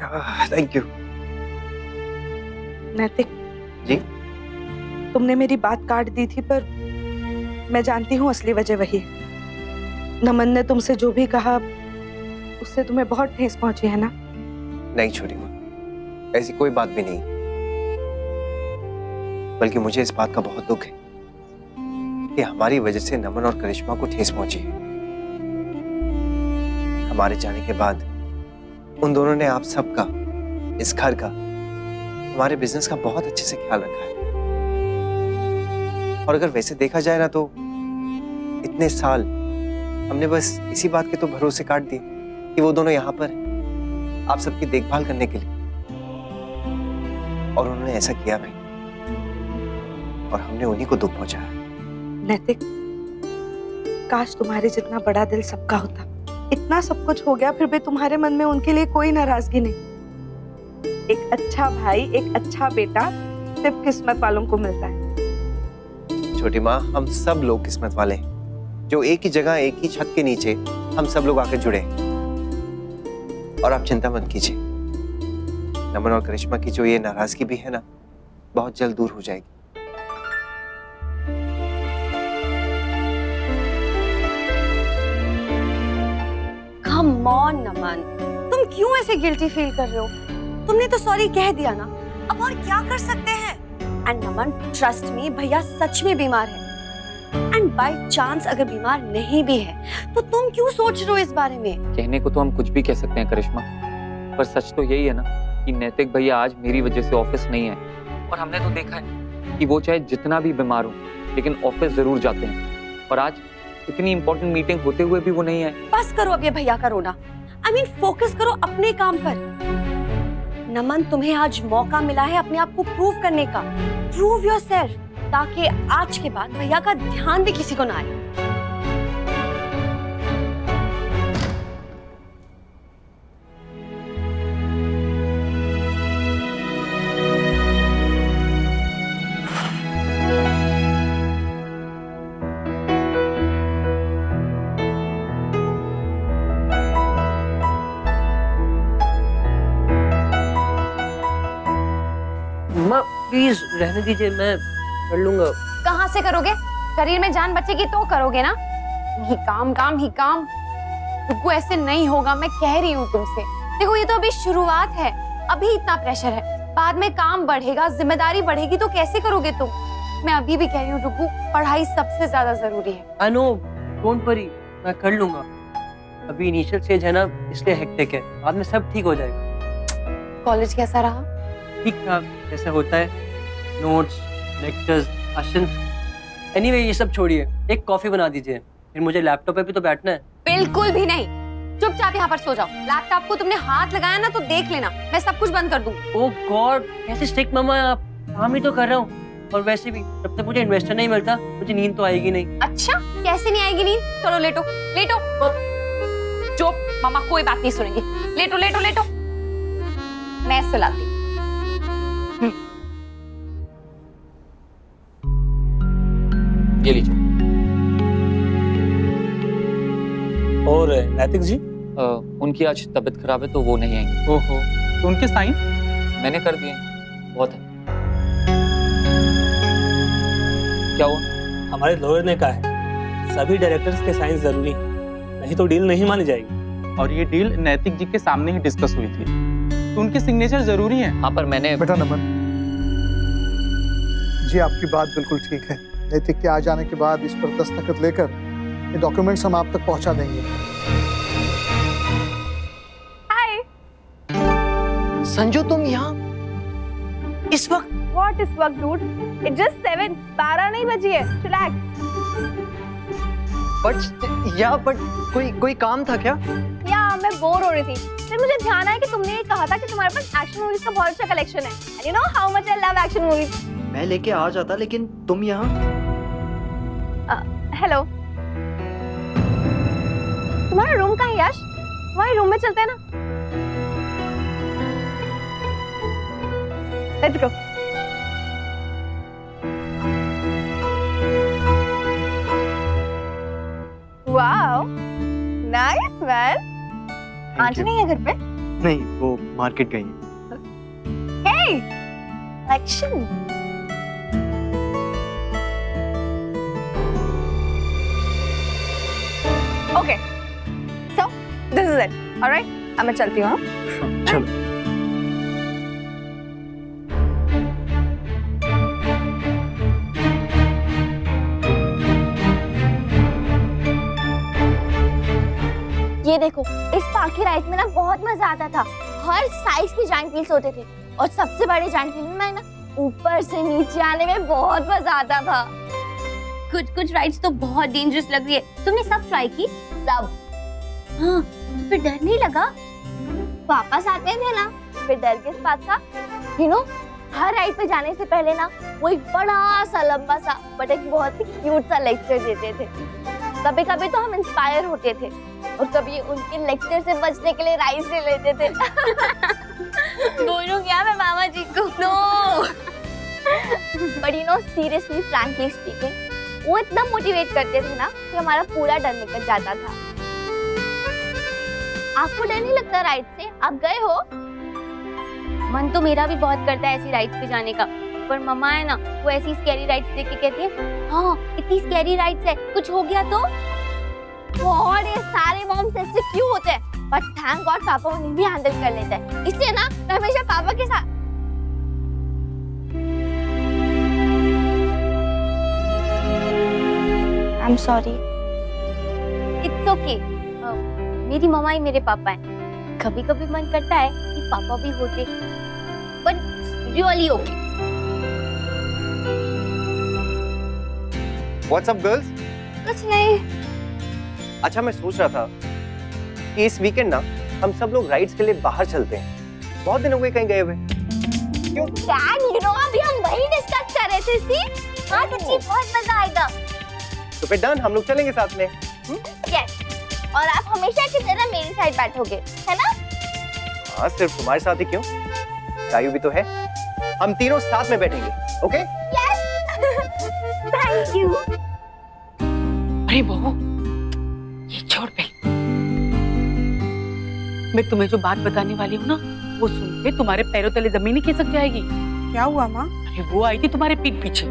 Thank you. नैतिक जी? तुमने मेरी बात काट दी थी, पर मैं जानती हूँ असली वजह वही है। नमन ने तुमसे जो भी कहा उससे तुम्हें बहुत ठेस पहुंची है ना? नहीं छोटी माँ, ऐसी कोई बात भी नहीं, बल्कि मुझे इस बात का बहुत दुख है कि हमारी वजह से नमन और करिश्मा को ठेस पहुंची है। हमारे जाने के बाद उन दोनों ने आप सबका, इस घर का, हमारे बिजनेस का बहुत अच्छे से ख्याल रखा है। और अगर वैसे देखा जाए ना तो इतने साल हमने बस इसी बात के तो भरोसे काट दिए कि वो दोनों यहाँ पर हैं, आप सबकी देखभाल करने के लिए। और उन्होंने ऐसा किया नहीं, और हमने उन्हीं को दुख पहुंचाया। नैतिक, काश तुम्हारे जितना बड़ा दिल सबका होता। इतना सब कुछ हो गया फिर भी तुम्हारे मन में उनके लिए कोई नाराजगी नहीं। एक अच्छा भाई, एक अच्छा बेटा सिर्फ किस्मत वालों को मिलता है। छोटी माँ, हम सब लोग किस्मत वाले हैं जो एक ही जगह, एक ही छत के नीचे हम सब लोग आकर जुड़े हैं। और आप चिंता मत कीजिए, नमन और करिश्मा की जो ये नाराजगी भी है ना, बहुत जल्द दूर हो जाएगी। कम ऑन नमन, तुम क्यों ऐसे गिल्टी फील कर रहे हो? तुमने तो सॉरी कह दिया ना, अब और क्या कर सकते हैं? एंड नमन, ट्रस्ट मी, भैया सच में बीमार है। एंड बाय चांस अगर बीमार नहीं भी है तो तुम क्यों सोच रहे हो इस बारे में? कहने को तो हम कुछ भी कह सकते हैं करिश्मा, पर सच तो यही है ना कि नैतिक भैया आज मेरी वजह से ऑफिस नहीं है। और हमने तो देखा है कि वो चाहे जितना भी बीमार हो लेकिन ऑफिस जरूर जाते हैं। और आज इतनी इंपॉर्टेंट मीटिंग होते हुए भी वो नहीं है। बस करो अब ये भैया का रोना। I mean, फोकस करो अपने काम पर। नमन, तुम्हें आज मौका मिला है अपने आप को प्रूव करने का। प्रूव योरसेल्फ, ताकि आज के बाद भैया का ध्यान भी किसी को ना आए। प्लीज रहने दीजिए, मैं कर लूंगा। कहाँ से करोगे? शरीर में जान बचेगी तो करोगे ना। ही काम काम ही काम। रुको, ऐसे नहीं होगा, मैं कह रही हूँ तुमसे। देखो, ये तो अभी शुरुआत है, अभी इतना प्रेशर है, बाद में काम बढ़ेगा, जिम्मेदारी बढ़ेगी तो कैसे करोगे तुम? मैं अभी भी कह रही हूँ रुको, पढ़ाई सबसे ज्यादा जरूरी है। आई नो, डोंट वरी, मैं कर लूंगा। अभी इनिशियल स्टेज है ना, इसलिए हेक्टिक है, बाद में सब ठीक हो जाएगा। कॉलेज कैसा रहा? ठीक ठाक, जैसा होता है, नोट्स, लेक्चर्स, भाषण। एनीवे, ये सब छोड़िए, एक कॉफी बना दीजिए, फिर मुझे लैपटॉप पे भी तो बैठना है। बिल्कुल भी नहीं, चुपचाप यहाँ पर सो जाओ। लैपटॉप को तुमने हाथ लगाया ना तो देख लेना, मैं सब कुछ बंद कर दूँ। ओह गॉड, कैसे स्ट्रिक्ट मम्मा है आप। काम ही तो कर रहा हूँ, और वैसे भी जब तक मुझे इन्वेस्टर नहीं मिलता मुझे नींद तो आएगी नहीं। अच्छा, कैसे नहीं आएगी नींद? चलो लेटो लेटो। चुप, मामा कोई बात नहीं सुनेंगे। लेटो लेटो लेटो, मैं सुलाती। ये लीजिए। और नैतिक जी? उनकी आज तबीयत खराब है तो वो नहीं आएंगे। ओहो, तो उनके साइन? मैंने कर दिए, बहुत है। क्या हुआ? हमारे लॉयर ने कहा है सभी डायरेक्टर्स के साइन जरूरी हैं, नहीं तो डील नहीं मानी जाएगी। और ये डील नैतिक जी के सामने ही डिस्कस हुई थी, तो उनके सिग्नेचर जरूरी हैं। हाँ, पर मैंने। बेटा नमन जी, आपकी बात बिल्कुल ठीक है। नैतिक के आ जाने के बाद इस पर दस्तखत लेकर ये डॉक्यूमेंट्स हम आप तक पहुंचा देंगे। हाय संजू, तुम यहाँ इस वक्त? What इस वक्त dude? It's just 7, 12 नहीं बजी है। Relax. बट कोई काम था क्या? मैं बोर हो रही थी, फिर मुझे ध्यान आया कि तुमने ये कहा था कि तुम्हारे पास एक्शन मूवीज का बहुत अच्छा कलेक्शन है। And you know how much I love action movies. मैं लेके आ जाता, लेकिन तुम यहाँ? हेलो, तुम्हारा रूम कहाँ है यश? तुम्हारे रूम में चलते हैं ना। Let's go. Wow, nice man. Aunty नहीं है घर पे? नहीं, वो मार्केट गई है। Hey, election. Okay, so this is it. All right, अब मैं चलती हूँ। चलो। ये देखो, इस पार्क की राइड में ना बहुत मजा आता था। हर साइज के जायंट व्हील्स होते थे और सबसे बड़े जायंट व्हील में ना ऊपर से नीचे आने में बहुत मजा आता था। कुछ राइड्स तो बहुत डेंजरस लग रही है। तुमने सब ट्राई की? सब। हाँ, फिर डर नहीं लगा? पापा साथ में थे ना, फिर डर किस बात का? यू नो, हर राइड पे जाने से पहले ना वो एक बड़ा सा लंबा सा बट एक बहुत ही क्यूट सा लेक्चर देते थे। कभी कभी तो हम इंस्पायर होते थे और कभी उनके लेक्चर से बचने के लिए राइड्स ले लेते थे। दोनों क्या, मैं मामा जी को। No, but you know, seriously frankly speaking, वो इतना मोटिवेट करते थे ना कि हमारा पूरा डर निकल जाता था। आपको डर नहीं लगता राइड से? आप गए हो? मन तो मेरा भी बहुत करता है ऐसी राइड्स पे जाने का, पर मम्मा है ना, वो ऐसी स्कैरी राइड्स देख के कहती है, हाँ इतनी स्कैरी राइड्स है, कुछ हो गया तो? और ये सारे मॉम्स ऐसे क्यों होते हैं? बट थैंक गॉड पापा उन्हें भी हैंडल कर लेते हैं, इसलिए ना मैं हमेशा पापा के साथ। I am sorry. It's okay. मेरी मम्मा ही मेरे पापा हैं। कभी कभी मन करता है कि पापा भी होते, but really okay. What's up, girls? कुछ नहीं। अच्छा, मैं सोच रहा था कि इस वीकेंड ना हम सब लोग राइड्स के लिए बाहर चलते हैं। बहुत दिन हो गए कहीं गए हुए। क्यों? डैड, यू नो, अभी हम वही डिस्कस कर रहे थे। सी, हाँ सच्ची बहुत मजा आएगा। तो फिर डन, हम लोग चलेंगे साथ में। यस, और आप हमेशा की तरह मेरी साइड बैठोगे, है ना? हाँ, सिर्फ तुम्हारे साथ ही क्यों? दायु भी तो है। हम तीनों साथ में बैठेंगे, ओके? यस। Thank you. अरे बहू, ये छोड़ पे। मैं तुम्हें जो बात बताने वाली हूँ ना, वो सुन के तुम्हारे पैरों तले जमीन ही खिसक जाएगी। क्या हुआ माँ? अरे वो आई थी तुम्हारे पीठ पीछे।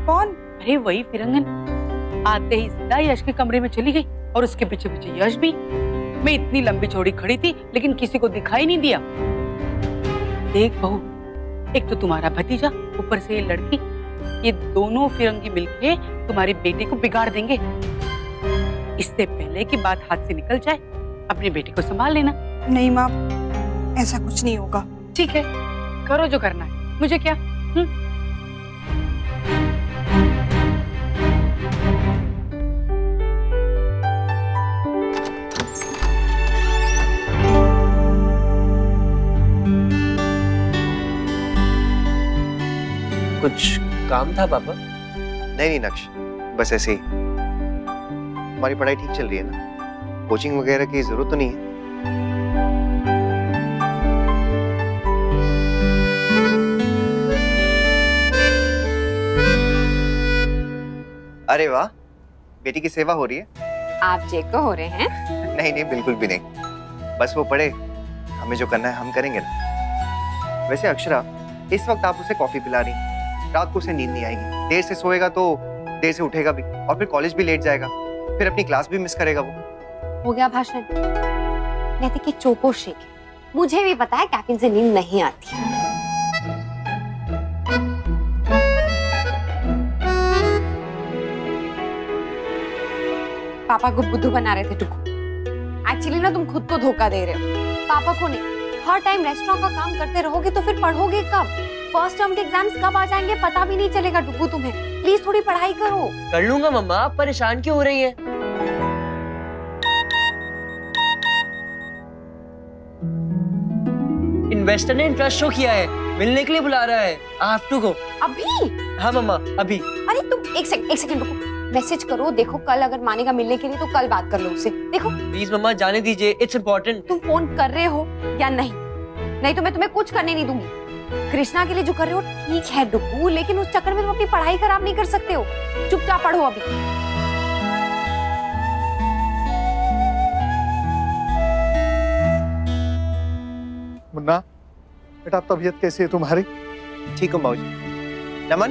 कौन? अरे वही फिरंगन। आते ही सीधा यश के कमरे में चली गई और उसके पीछे पीछे यश भी। मैं इतनी लंबी चौड़ी खड़ी थी लेकिन किसी को दिखाई नहीं दिया। देख बहू, एक तो तुम्हारा भतीजा, ऊपर से ये लड़की, ये दोनों फिरंगी मिलके तुम्हारी बेटी को बिगाड़ देंगे। इससे पहले कि बात हाथ से निकल जाए, अपनी बेटी को संभाल लेना। नहीं माँ, ऐसा कुछ नहीं होगा। ठीक है, करो जो करना है, मुझे क्या। कुछ काम था पापा? नहीं नक्श, बस ऐसे ही। हमारी पढ़ाई ठीक चल रही है ना? कोचिंग वगैरह की जरूरत तो नहीं है? अरे वाह, बेटी की सेवा हो रही है। आप जे को हो रहे हैं? नहीं नहीं, बिल्कुल भी नहीं। बस वो पढ़े, हमें जो करना है हम करेंगे ना। वैसे अक्षरा, इस वक्त आप उसे कॉफी पिला रही, रात को उसे नींद नहीं आएगी, देर से सोएगा तो देर से उठेगा भी, और फिर कॉलेज भी लेट जाएगा, फिर अपनी क्लास भी मिस करेगा वो। हो गया भाषण। नैतिक की चोको शेक। मुझे भी पता है कैफीन से नींद नहीं आती। पापा को बुद्धू बना रहे थे टुकु। एक्चुअली ना तुम खुद को धोखा दे रहे हो, पापा को नहीं। हर टाइम रेस्टोरेंट का काम करते रहोगे तो फिर पढ़ोगे कब? फर्स्ट टर्म के एग्जाम्स कब आ जाएंगे पता भी नहीं चलेगा टुकु तुम्हें। प्लीज थोड़ी पढ़ाई करो। कर लूंगा मम्मा, आप परेशान क्यों हो रही हैं? इन्वेस्टर ने इंटरेस्ट शो किया है, मिलने के लिए बुला रहा है। I have to go. अभी? हाँ मम्मा, अभी। अरे तुम एक सेकंड रुको, मैसेज करो। देखो कल अगर मानेगा मिलने के लिए तो कल बात कर लो उससे। देखो प्लीज मम्मा, जाने दीजिए, इट्स इम्पोर्टेंट। तुम फोन कर रहे हो या नहीं? नहीं तो मैं तुम्हें कुछ करने नहीं दूंगी। कृष्णा के लिए जो कर रहे हो ठीक है डुकू, लेकिन उस चक्कर में तुम अपनी पढ़ाई खराब नहीं कर सकते हो। चुपचाप पढ़ो अभी। मुन्ना बेटा तबीयत कैसी है तुम्हारी? ठीक हूँ बाबूजी। नमन,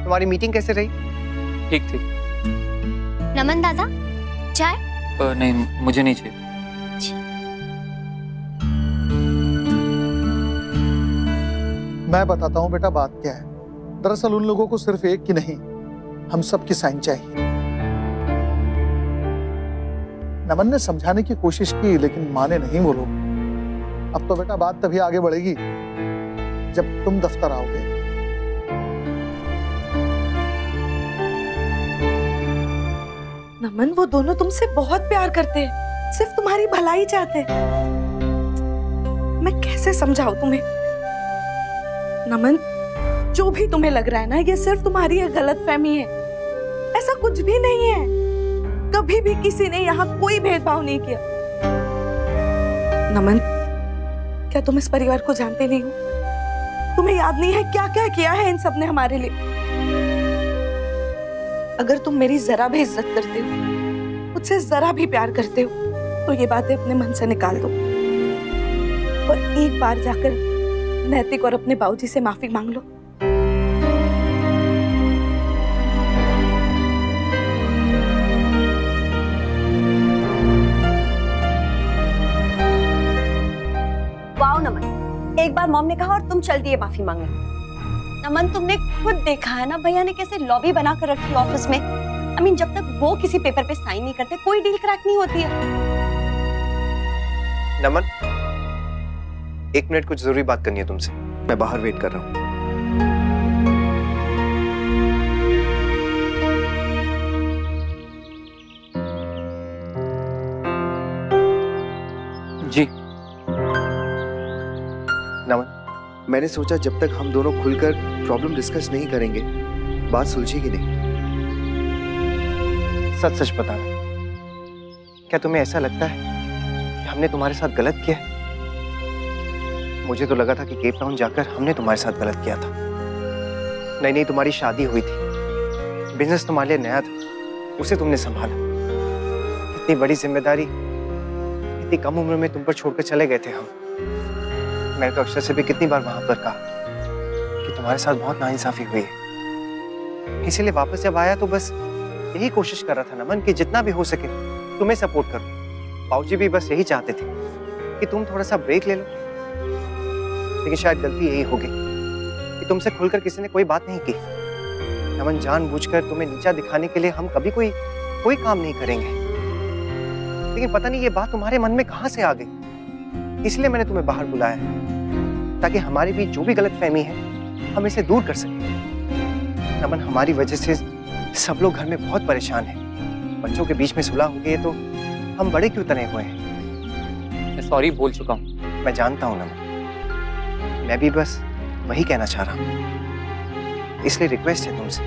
तुम्हारी मीटिंग कैसे रही? ठीक ठीक। नमन दादा चाय? नहीं मुझे नहीं चाहिए। मैं बताता हूँ बेटा बात क्या है। दरअसल उन लोगों को सिर्फ एक की नहीं, हम सब की साइन चाहिए। नमन ने समझाने की कोशिश की लेकिन माने नहीं वो लोग। अब तो बेटा बात तभी आगे बढ़ेगी जब तुम दफ्तर आओगे। नमन, वो दोनों तुमसे बहुत प्यार करते हैं, सिर्फ तुम्हारी भलाई चाहते हैं। मैं कैसे समझाऊं तुम्हें? नमन, जो भी तुम्हें लग रहा है ना, ये सिर्फ तुम्हारी एक गलतफहमी है। ऐसा कुछ भी नहीं है। कभी भी किसी ने यहाँ कोई भेदभाव नहीं किया। नमन, क्या तुम इस परिवार को जानते नहीं हो? तुम्हें याद नहीं है क्या क्या किया है इन सब ने हमारे लिए? अगर तुम मेरी जरा भी इज्जत करते हो, मुझसे जरा भी प्यार करते हो, तो ये बातें अपने मन से निकाल दो और एक बार जाकर नैतिक और अपने बाबूजी से माफी मांग लो। वाओ नमन, एक बार मॉम ने कहा और तुम चल दिए माफी मांगने। नमन, तुमने खुद देखा है ना भैया ने कैसे लॉबी बना कर रखी है ऑफिस में। I mean, जब तक वो किसी पेपर पे साइन नहीं करते कोई डील क्रैक नहीं होती है। नमन, 1 मिनट, कुछ जरूरी बात करनी है तुमसे। मैं बाहर वेट कर रहा हूँ। जी। नमन, मैंने सोचा जब तक हम दोनों खुलकर प्रॉब्लम डिस्कस नहीं करेंगे बात सुलझेगी नहीं। सच सच बताना, क्या तुम्हें ऐसा लगता है कि हमने तुम्हारे साथ गलत किया? मुझे तो लगा था कि केप टाउन जाकर हमने तुम्हारे साथ गलत किया था। नहीं नहीं, तुम्हारी शादी हुई थी, बिजनेस तुम्हारे लिए नया था, उसे तुमने संभाला। इतनी बड़ी जिम्मेदारी इतनी कम उम्र में तुम पर छोड़कर चले गए थे हम। मैंने तो अक्षर से भी कितनी बार वहां पर कहा कि तुम्हारे साथ बहुत नाइंसाफी हुई है। इसीलिए वापस जब आया तो बस यही कोशिश कर रहा था नमन कि जितना भी हो सके तुम्हें सपोर्ट करो। बाबूजी भी बस यही चाहते थे कि तुम थोड़ा सा ब्रेक ले लो। लेकिन शायद गलती यही होगी कि तुमसे खुलकर किसी ने कोई बात नहीं की। नमन, जानबूझकर तुम्हें नीचा दिखाने के लिए हम कभी कोई काम नहीं करेंगे। लेकिन पता नहीं ये बात तुम्हारे मन में कहां से आ गई, इसलिए मैंने तुम्हें बाहर बुलाया ताकि हमारे बीच जो भी गलतफहमी है हम इसे दूर कर सकें। नमन, हमारी वजह से सब लोग घर में बहुत परेशान हैं। बच्चों के बीच में सुलह हो गई है तो हम बड़े क्यों तने हुए हैं? मैं सॉरी बोल चुका हूँ। मैं जानता हूँ नमन, मैं भी बस वही कहना चाह रहा हूँ। इसलिए रिक्वेस्ट है तुमसे,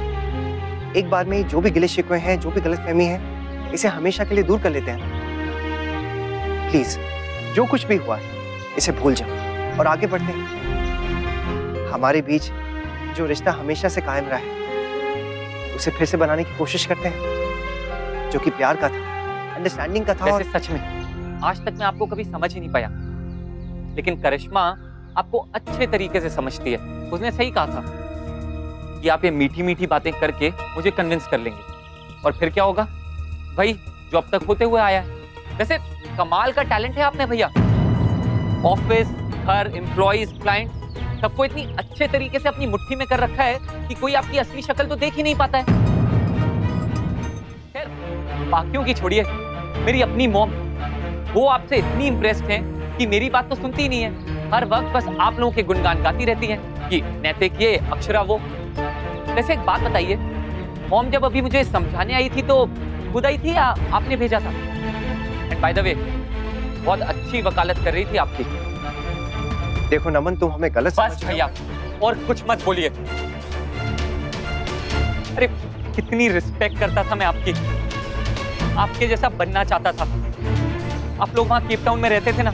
एक बार में जो भी गिले शिकवे हैं, जो भी गलतफहमी है, इसे हमेशा के लिए दूर कर लेते हैं। प्लीज, जो कुछ भी हुआ इसे भूल जाओ और आगे बढ़ते हैं। हमारे बीच जो रिश्ता हमेशा से कायम रहा है उसे फिर से बनाने की कोशिश करते हैं, जो कि प्यार का था, अंडरस्टैंडिंग का था। और सच में आज तक मैं आपको कभी समझ ही नहीं पाया, लेकिन करिश्मा आपको अच्छे तरीके से समझती है। उसने सही कहा था कि आप ये मीठी मीठी बातें करके मुझे कन्विंस कर लेंगे और फिर क्या होगा भाई, जो अब तक होते हुए आया है। वैसे कमाल का टैलेंट है आप में भैया। ऑफिस, घर, एम्प्लॉइज, क्लाइंट सबको इतनी अच्छे तरीके से अपनी मुट्ठी में कर रखा है कि कोई आपकी असली शक्ल तो देख ही नहीं पाता है। खैर, बाकियों की छोड़िए, मेरी अपनी मॉम, वो आपसे इतनी इम्प्रेस्ड है कि मेरी बात तो सुनती ही नहीं है। हर वक्त बस आप लोगों के गुणगान गाती रहती है कि नैतिक ये, अक्षरा वो। वैसे एक बात बताइए, मॉम जब अभी मुझे समझाने आई थी तो खुद आई थी या आपने भेजा था? एंड बाय द वे, बहुत अच्छी वकालत कर रही थी आपकी। देखो नमन, तुम हमें गलत बस भैया, और कुछ मत बोलिए। अरे कितनी रिस्पेक्ट करता था मैं आपकी, आपके जैसा बनना चाहता था। आप लोग वहाँ केप टाउन में रहते थे ना,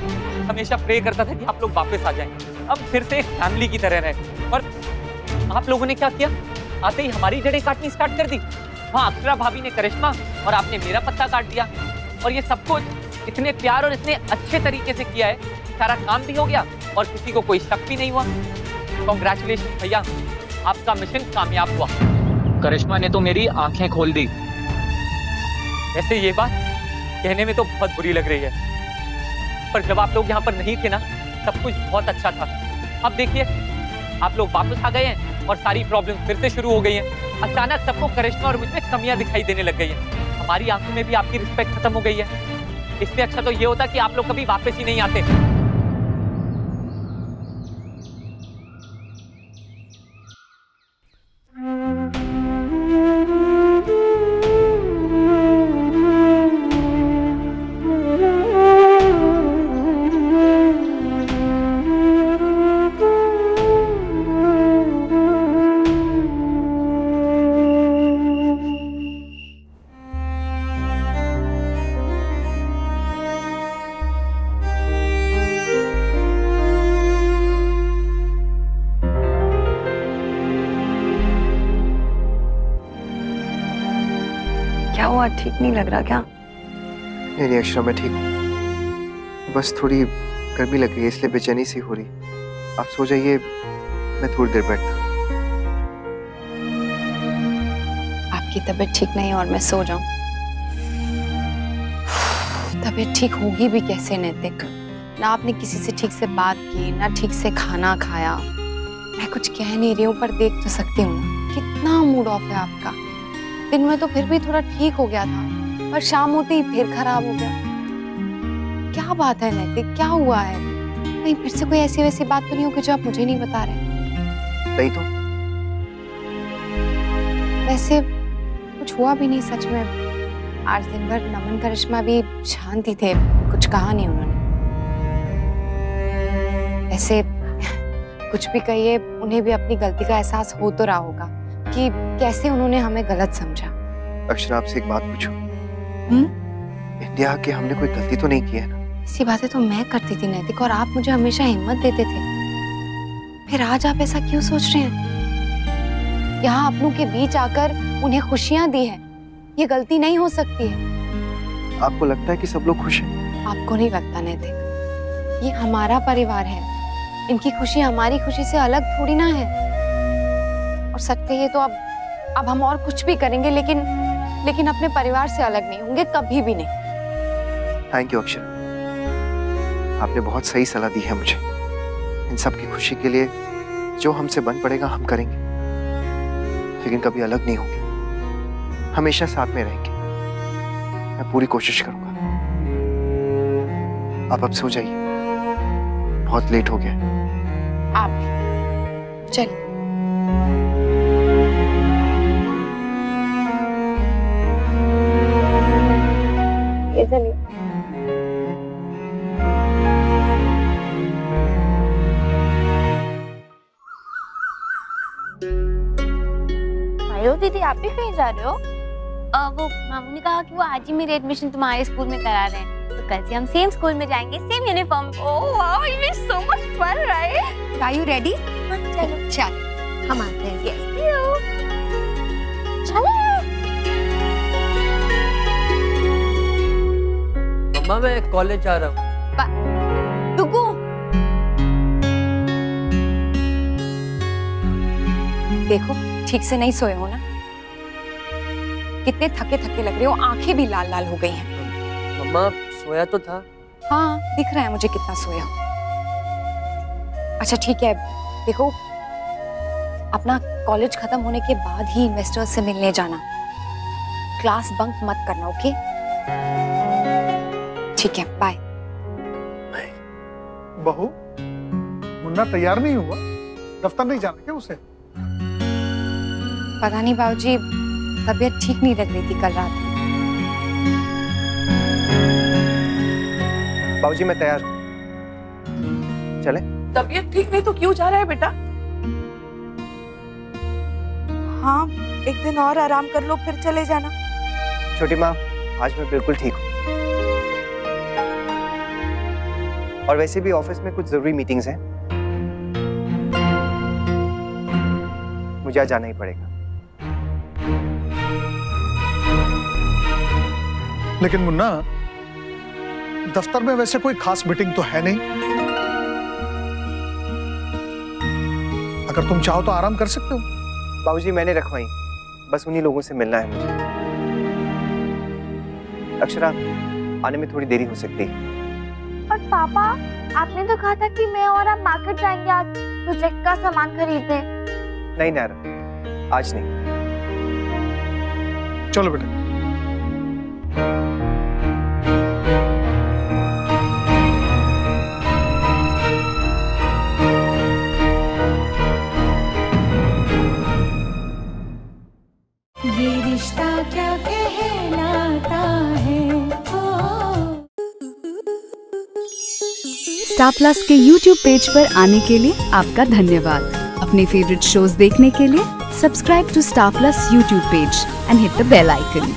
हमेशा प्रे करता था कि आप लोग वापस आ जाएं, अब फिर से एक फैमिली की तरह रहे। और आप लोगों ने क्या किया, आते ही हमारी जड़ें काटनी स्टार्ट कर दी। वहाँ अक्षरा भाभी ने करिश्मा और आपने मेरा पत्ता काट दिया। और ये सब कुछ इतने प्यार और इतने अच्छे तरीके से किया है बाकी सारा काम भी हो गया और किसी को कोई शक भी नहीं हुआ। कॉन्ग्रेचुलेशन भैया, आपका मिशन कामयाब हुआ। करिश्मा ने तो मेरी आंखें खोल दी। वैसे ये बात कहने में तो बहुत बुरी लग रही है, पर जब आप लोग यहाँ पर नहीं थे ना, सब कुछ बहुत अच्छा था। अब देखिए, आप लोग वापस आ गए हैं और सारी प्रॉब्लम फिर से शुरू हो गई हैं। अचानक सबको करिश्मा और मुझमें कमियां दिखाई देने लग गई हैं। हमारी आंखों में भी आपकी रिस्पेक्ट खत्म हो गई है। इससे अच्छा तो ये होता कि आप लोग कभी वापस ही नहीं आते। क्या हुआ, ठीक नहीं लग रहा क्या? नहीं अक्षरा, मैं ठीक हूँ। बस थोड़ी गर्मी लग रही है, इसलिए बेचैनी सी हो रही। आप सो जाइए, मैं थोड़ी देर बैठता। आपकी तबीयत ठीक नहीं और मैं सो जाऊं? तबीयत ठीक होगी भी कैसे नैतिक? ना आपने किसी से ठीक से बात की, ना ठीक से खाना खाया। मैं कुछ कह नहीं रही हूँ पर देख तो सकती हूँ ना कितना मूड ऑफ है आपका। दिन में तो फिर भी थोड़ा ठीक हो गया था, पर शाम होते ही फिर खराब हो गया। क्या बात है नैतिक, क्या हुआ है? कहीं फिर से कोई ऐसी वैसी बात तो नहीं होगी जो आप मुझे नहीं बता रहे? नहीं तो वैसे कुछ हुआ भी नहीं सच में। आज दिन भर नमन करिश्मा भी शांत ही थे, कुछ कहा नहीं उन्होंने। ऐसे कुछ भी कहिए, उन्हें भी अपनी गलती का एहसास हो तो रहा होगा कि कैसे उन्होंने हमें गलत समझा। अक्षरा, आपसे एक बात पूछूं? इंडिया के हमने कोई गलती तो नहीं की है ना? ऐसी बातें तो मैं करती थी नैतिक, और आप मुझे हमेशा हिम्मत देते थे। फिर आज आप ऐसा क्यों सोच रहे हैं? यहाँ अपनों के बीच आकर उन्हें खुशियां दी है, ये गलती नहीं हो सकती है। आपको लगता है कि सब लोग खुश हैं? आपको नहीं लगता नैतिक? ये हमारा परिवार है, इनकी खुशी हमारी खुशी से अलग थोड़ी ना है। और सच कहिए तो अब हम और कुछ भी करेंगे, लेकिन अपने परिवार से अलग नहीं होंगे, कभी भी नहीं। थैंक यू अक्षरा, आपने बहुत सही सलाह दी है मुझे। इन सब की खुशी के लिए जो हमसे बन पड़ेगा हम करेंगे, लेकिन कभी अलग नहीं होंगे, हमेशा साथ में रहेंगे। मैं पूरी कोशिश करूंगा। आप अब सो जाइए, बहुत लेट हो गया। आप चलिए। चलिए। आयो दीदी, आप भी कहीं जा रहे हो? वो मामू ने कहा कि वो आज ही मेरी एडमिशन तुम्हारे स्कूल में करा रहे हैं, तो कल से हम सेम स्कूल में जाएंगे, same uniform. Oh wow, it is so much fun, right? Are you ready? चलो चल, हम आते हैं। यस, चलो। मम्मा, मैं कॉलेज जा रहा हूँ। टुकू, देखो ठीक से नहीं सोए हो ना? कितने थके थके लग रहे हो, आंखें भी लाल लाल हो गई हैं। मम्मा, सोया तो था। हाँ, दिख रहा है मुझे कितना सोया। अच्छा ठीक है, देखो अपना कॉलेज खत्म होने के बाद ही इन्वेस्टर्स से मिलने जाना, क्लास बंक मत करना, ओके? ठीक है, बाय। बहू, मुन्ना तैयार नहीं हुआ? दफ्तर नहीं जाना क्या उसे? पता नहीं बाबूजी, तबीयत ठीक नहीं लग रही थी कल रात। बाबूजी मैं तैयार। चले? तबीयत ठीक नहीं तो क्यों जा रहा है बेटा? हाँ, एक दिन और आराम कर लो, फिर चले जाना। छोटी माँ, आज मैं बिल्कुल ठीक हूँ। और वैसे भी ऑफिस में कुछ जरूरी मीटिंग्स हैं, मुझे आज जाना ही पड़ेगा। लेकिन मुन्ना, दफ्तर में वैसे कोई खास मीटिंग तो है नहीं। अगर तुम चाहो तो आराम कर सकते हो। बाबूजी मैंने रखवाई, बस उन्हीं लोगों से मिलना है मुझे। अक्षरा, आने में थोड़ी देरी हो सकती है। और पापा, आपने तो कहा था कि मैं और आप मार्केट जाएंगे आज प्रोजेक्ट का सामान खरीदने। नहीं नारा, आज नहीं। चलो बेटा। ये रिश्ता क्या कहलाता है। स्टार प्लस के YouTube पेज पर आने के लिए आपका धन्यवाद। अपने फेवरेट शोज देखने के लिए subscribe to Star Plus YouTube page and hit the bell icon.